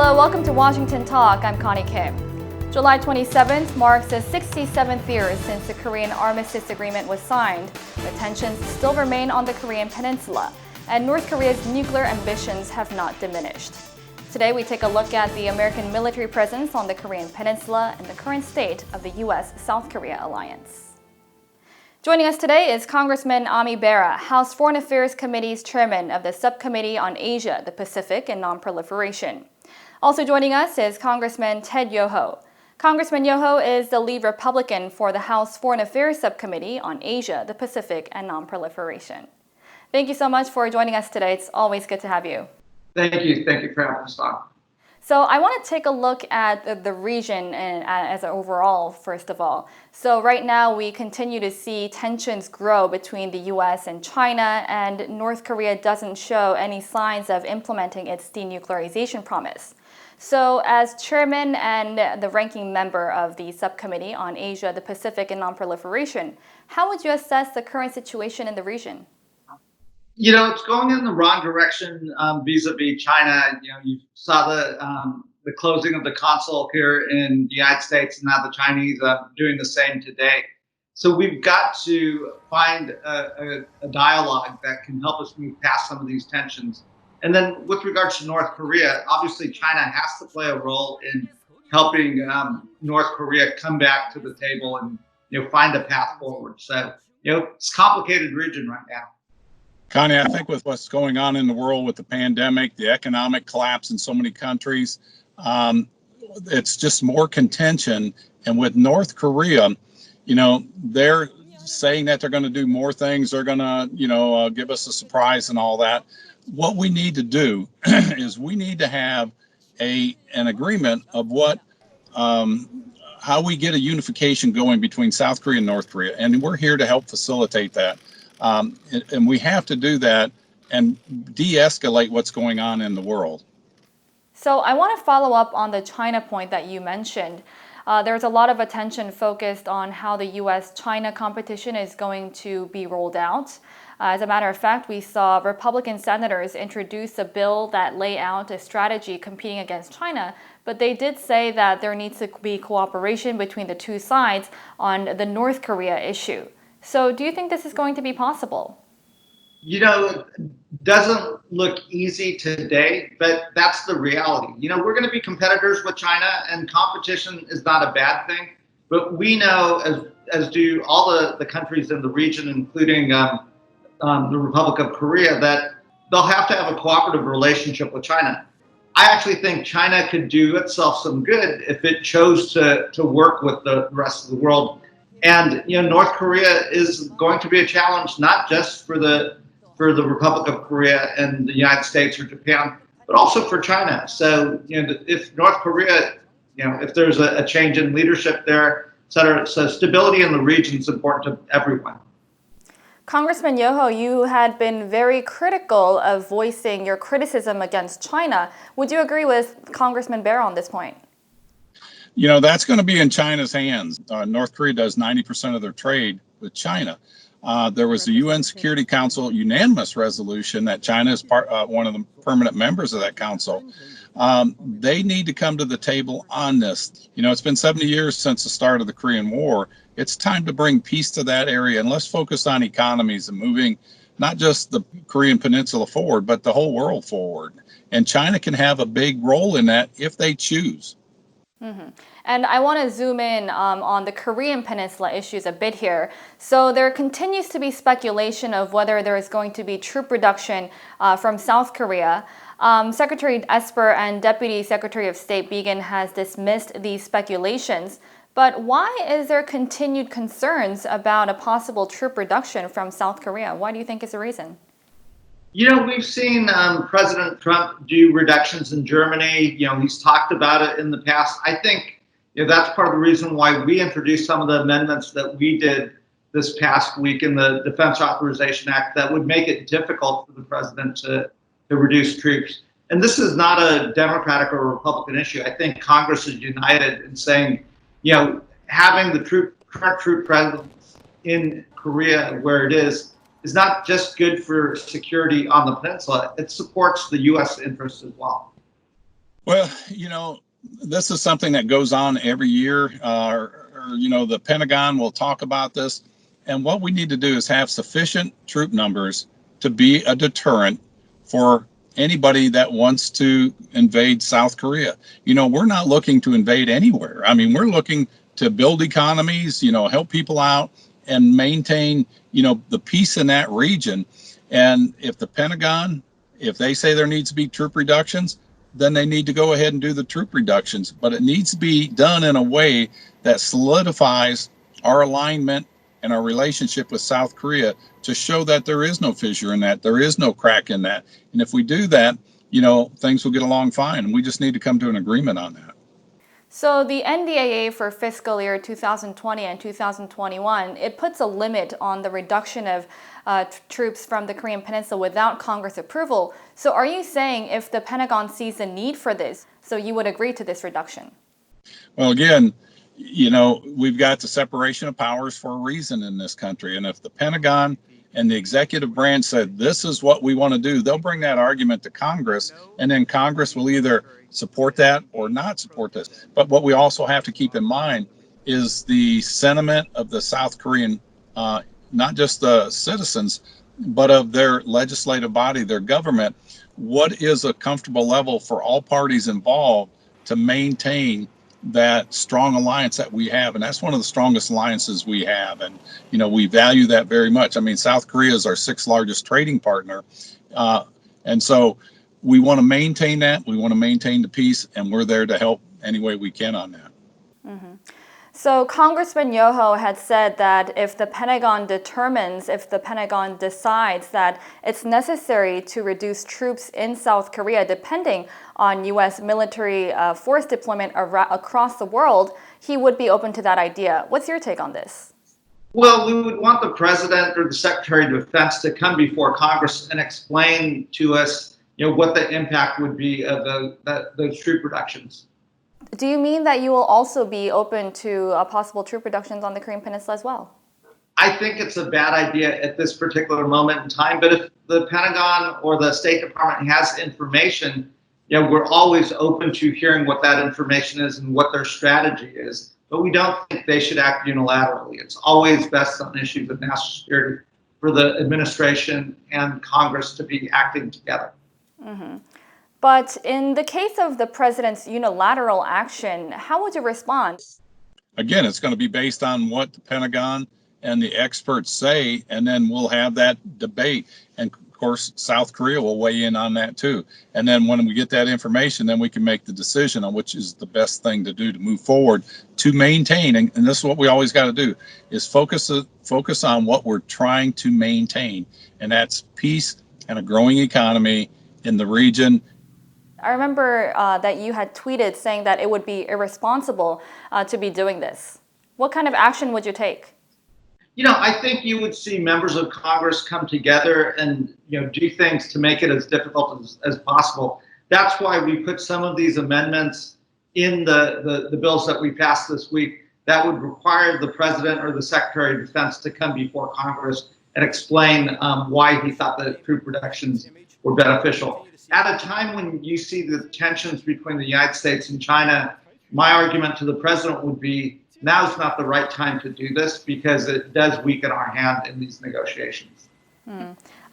Hello, welcome to Washington Talk. I'm Connie Kim. July 27th marks the 67th year since the Korean Armistice Agreement was signed. The tensions still remain on the Korean Peninsula, and North Korea's nuclear ambitions have not diminished. Today, we take a look at the American military presence on the Korean Peninsula and the current state of the U.S.-South Korea alliance. Joining us today is Congressman Bera, House Foreign Affairs Committee's chairman of the Subcommittee on Asia, the Pacific, and Nonproliferation. Also joining us is Congressman Ted Yoho. Congressman Yoho is the lead Republican for the House Foreign Affairs Subcommittee on Asia, the Pacific, and Nonproliferation. Thank you so much for joining us today. It's always good to have you. Thank you. Thank you for having us on. So I want to take a look at the region and as an overall, first of all. So right now we continue to see tensions grow between the U.S. and China, and North Korea doesn't show any signs of implementing its denuclearization promise. So as chairman and the ranking member of the Subcommittee on Asia, the Pacific, and Nonproliferation, how would you assess the current situation in the region? You know, it's going in the wrong direction vis-a-vis China. You know, you saw the closing of the consul here in the United States, and now the Chinese doing the same today. So we've got to find a dialogue that can help us move past some of these tensions. And then with regards to North Korea, obviously China has to play a role in helping North Korea come back to the table and, you know, find a path forward. So, you know, it's a complicated region right now. Connie, I think with what's going on in the world with the pandemic, the economic collapse in so many countries, it's just more contention. And with North Korea, you know, they're saying that they're going to do more things. They're going to, give us a surprise and all that. What we need to do is we need to have an agreement of how we get a unification going between South Korea and North Korea. And we're here to help facilitate that. And we have to do that and de-escalate what's going on in the world. So I want to follow up on the China point that you mentioned. There's a lot of attention focused on how the U.S.-China competition is going to be rolled out. As a matter of fact, we saw Republican senators introduce a bill that lay out a strategy competing against China, but they did say that there needs to be cooperation between the two sides on the North Korea issue. So do you think this is going to be possible? You know, it doesn't look easy today, but that's the reality. You know, we're going to be competitors with China, and competition is not a bad thing. But we know, as do all the countries in the region, including the Republic of Korea, that they'll have to have a cooperative relationship with China. I actually think China could do itself some good if it chose to work with the rest of the world. And, you know, North Korea is going to be a challenge, not just for the Republic of Korea and the United States or Japan, but also for China. So, you know, if North Korea, you know, if there's a change in leadership there, et cetera, so stability in the region is important to everyone. Congressman Yoho, you had been very critical of voicing your criticism against China. Would you agree with Congressman Bera on this point? You know, that's going to be in China's hands. North Korea does 90% of their trade with China. There was a UN Security Council unanimous resolution that China is one of the permanent members of that council. They need to come to the table on this. You know, it's been 70 years since the start of the Korean War. It's time to bring peace to that area, and let's focus on economies and moving not just the Korean Peninsula forward, but the whole world forward. And China can have a big role in that if they choose. Mm-hmm. And I want to zoom in on the Korean Peninsula issues a bit here. So there continues to be speculation of whether there is going to be troop reduction from South Korea. Secretary Esper and Deputy Secretary of State Biegun has dismissed these speculations. But why is there continued concerns about a possible troop reduction from South Korea? Why do you think is the reason? You know, we've seen President Trump do reductions in Germany. You know, he's talked about it in the past. I think, you know, that's part of the reason why we introduced some of the amendments that we did this past week in the Defense Authorization Act that would make it difficult for the president to reduce troops. And this is not a Democratic or Republican issue. I think Congress is united in saying, you know, having the current troop presence in Korea where it is not just good for security on the peninsula, it supports the U.S. interests as well. Well, this is something that goes on every year. The Pentagon will talk about this. And what we need to do is have sufficient troop numbers to be a deterrent for anybody that wants to invade South Korea. We're not looking to invade anywhere. I mean, we're looking to build economies, help people out and maintain, the peace in that region. And if the Pentagon, if they say there needs to be troop reductions, then they need to go ahead and do the troop reductions. But it needs to be done in a way that solidifies our alignment and our relationship with South Korea to show that there is no fissure in that, there is no crack in that. And if we do that, things will get along fine. And we just need to come to an agreement on that. So the NDAA for fiscal year 2020 and 2021, it puts a limit on the reduction of troops from the Korean Peninsula without Congress approval. So are you saying if the Pentagon sees the need for this, so you would agree to this reduction? Well, again, we've got the separation of powers for a reason in this country. And if the Pentagon and the executive branch said, this is what we want to do, they'll bring that argument to Congress, and then Congress will either support that or not support this. But what we also have to keep in mind is the sentiment of the South Korean, not just the citizens, but of their legislative body, their government. What is a comfortable level for all parties involved to maintain that strong alliance that we have? And that's one of the strongest alliances we have. And, we value that very much. I mean, South Korea is our 6th largest trading partner. And so we want to maintain that. We want to maintain the peace, and we're there to help any way we can on that. Mm-hmm. So Congressman Yoho had said that if the Pentagon decides that it's necessary to reduce troops in South Korea, depending on U.S. military force deployment across the world, he would be open to that idea. What's your take on this? Well, we would want the President or the Secretary of Defense to come before Congress and explain to us, what the impact would be of those troop reductions. Do you mean that you will also be open to possible troop reductions on the Korean Peninsula as well? I think it's a bad idea at this particular moment in time, but if the Pentagon or the State Department has information, we're always open to hearing what that information is and what their strategy is. But we don't think they should act unilaterally. It's always best on issues of national security for the administration and Congress to be acting together. Mm-hmm. But in the case of the president's unilateral action, how would you respond? Again, it's going to be based on what the Pentagon and the experts say, and then we'll have that debate. And of course, South Korea will weigh in on that too. And then when we get that information, then we can make the decision on which is the best thing to do to move forward to maintain. And this is what we always got to do, is focus on what we're trying to maintain. And that's peace and a growing economy in the region. I remember that you had tweeted saying that it would be irresponsible to be doing this. What kind of action would you take? I think you would see members of Congress come together and, do things to make it as difficult as possible. That's why we put some of these amendments in the bills that we passed this week that would require the President or the Secretary of Defense to come before Congress and explain why he thought the troop reductions were beneficial. At a time when you see the tensions between the United States and China, my argument to the President would be, now's not the right time to do this because it does weaken our hand in these negotiations.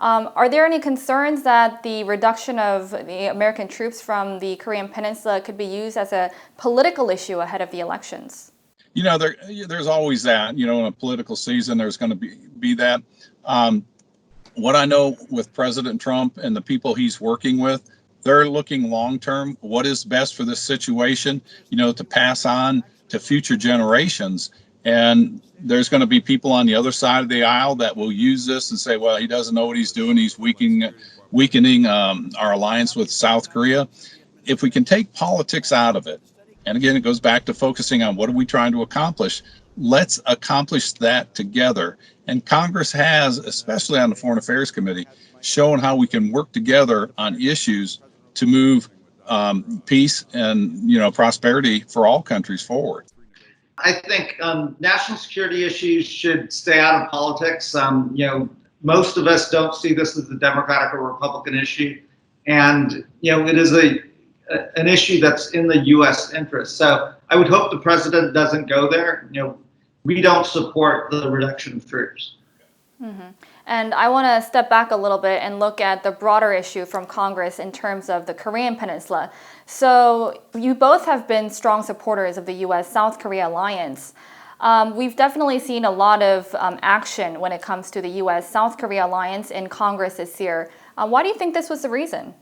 Are there any concerns that the reduction of the American troops from the Korean Peninsula could be used as a political issue ahead of the elections? There's always that. In a political season, there's going to be that. What I know with President Trump and the people he's working with, they're looking long term. What is best for this situation, to pass on to future generations. And there's going to be people on the other side of the aisle that will use this and say, well, he doesn't know what he's doing. He's weakening our alliance with South Korea. If we can take politics out of it, and again, it goes back to focusing on what are we trying to accomplish. Let's accomplish that together. And Congress has, especially on the Foreign Affairs Committee, shown how we can work together on issues to move peace and prosperity for all countries forward. I think national security issues should stay out of politics. Most of us don't see this as a Democratic or Republican issue, and it is an issue that's in the U.S. interest. So I would hope the president doesn't go there. We don't support the reduction of troops. Mm-hmm. And I want to step back a little bit and look at the broader issue from Congress in terms of the Korean Peninsula. So you both have been strong supporters of the U.S.-South Korea alliance. We've definitely seen a lot of action when it comes to the U.S.-South Korea alliance in Congress this year. Why do you think this was the reason?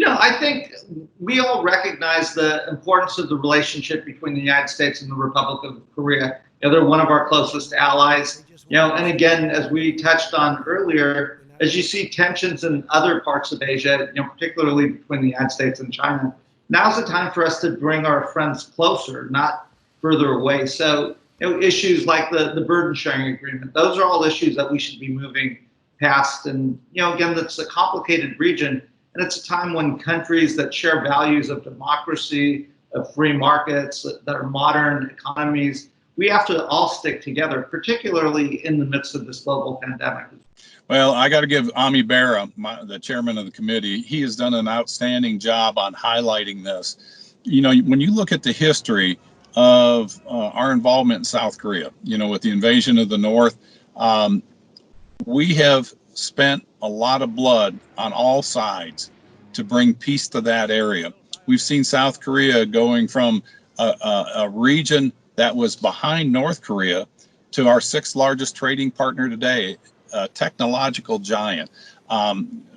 I think we all recognize the importance of the relationship between the United States and the Republic of Korea. They're one of our closest allies. And again, as we touched on earlier, as you see tensions in other parts of Asia, particularly between the United States and China, now's the time for us to bring our friends closer, not further away. So, issues like the burden sharing agreement, those are all issues that we should be moving past. And, again, it's a complicated region. And it's a time when countries that share values of democracy, of free markets, that are modern economies, we have to all stick together, particularly in the midst of this global pandemic. Well, I got to give Bera, the chairman of the committee, he has done an outstanding job on highlighting this. When you look at the history of our involvement in South Korea, with the invasion of the North, we have spent a lot of blood on all sides to bring peace to that area. We've seen South Korea going from a region that was behind North Korea to our sixth largest trading partner today, a technological giant.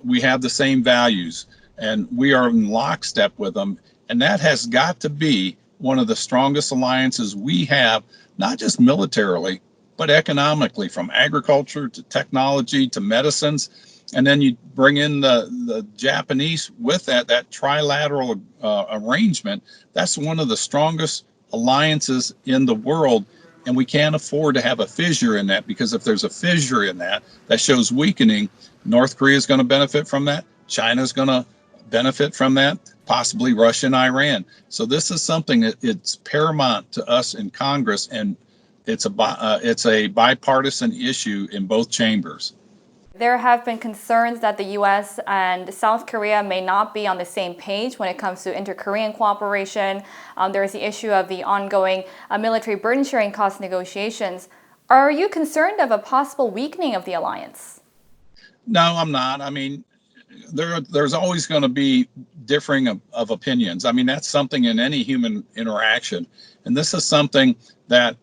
We have the same values and we are in lockstep with them. And that has got to be one of the strongest alliances we have, not just militarily, but economically, from agriculture to technology to medicines. And then you bring in the Japanese with that trilateral arrangement. That's one of the strongest alliances in the world. And we can't afford to have a fissure in that, because if there's a fissure in that, that shows weakening. North Korea is going to benefit from that. China's going to benefit from that, possibly Russia and Iran. So this is something that it's paramount to us in Congress, and it's a bipartisan issue in both chambers. There have been concerns that the U.S. and South Korea may not be on the same page when it comes to inter-Korean cooperation. There is the issue of the ongoing military burden sharing cost negotiations. Are you concerned of a possible weakening of the alliance? No, I'm not. I mean, there's always going to be differing of opinions. I mean, that's something in any human interaction. And this is something that,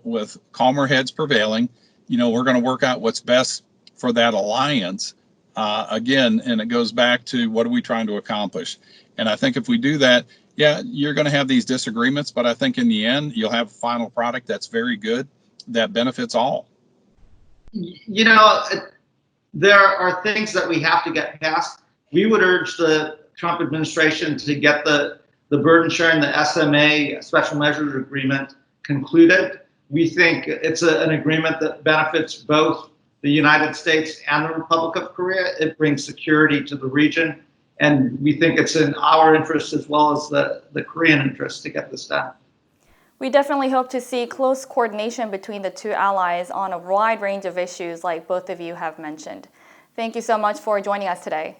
with calmer heads prevailing, we're going to work out what's best for that alliance. Again, and it goes back to what are we trying to accomplish? And I think if we do that, yeah, you're going to have these disagreements, but I think in the end, you'll have a final product that's very good, that benefits all. There are things that we have to get past. We would urge the Trump administration to get the burden sharing, the SMA, Special Measures Agreement, concluded. We think it's an agreement that benefits both the United States and the Republic of Korea. It brings security to the region, and we think it's in our interest as well as the Korean interest to get this done. We definitely hope to see close coordination between the two allies on a wide range of issues like both of you have mentioned. Thank you so much for joining us today.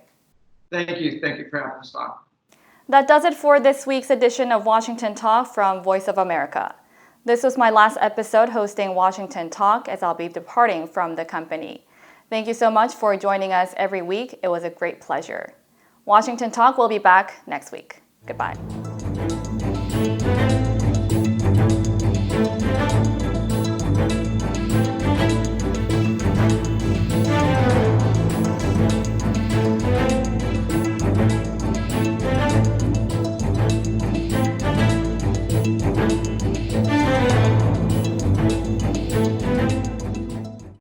Thank you. Thank you for having us on. That does it for this week's edition of Washington Talk from Voice of America. This was my last episode hosting Washington Talk, as I'll be departing from the company. Thank you so much for joining us every week. It was a great pleasure. Washington Talk will be back next week. Goodbye.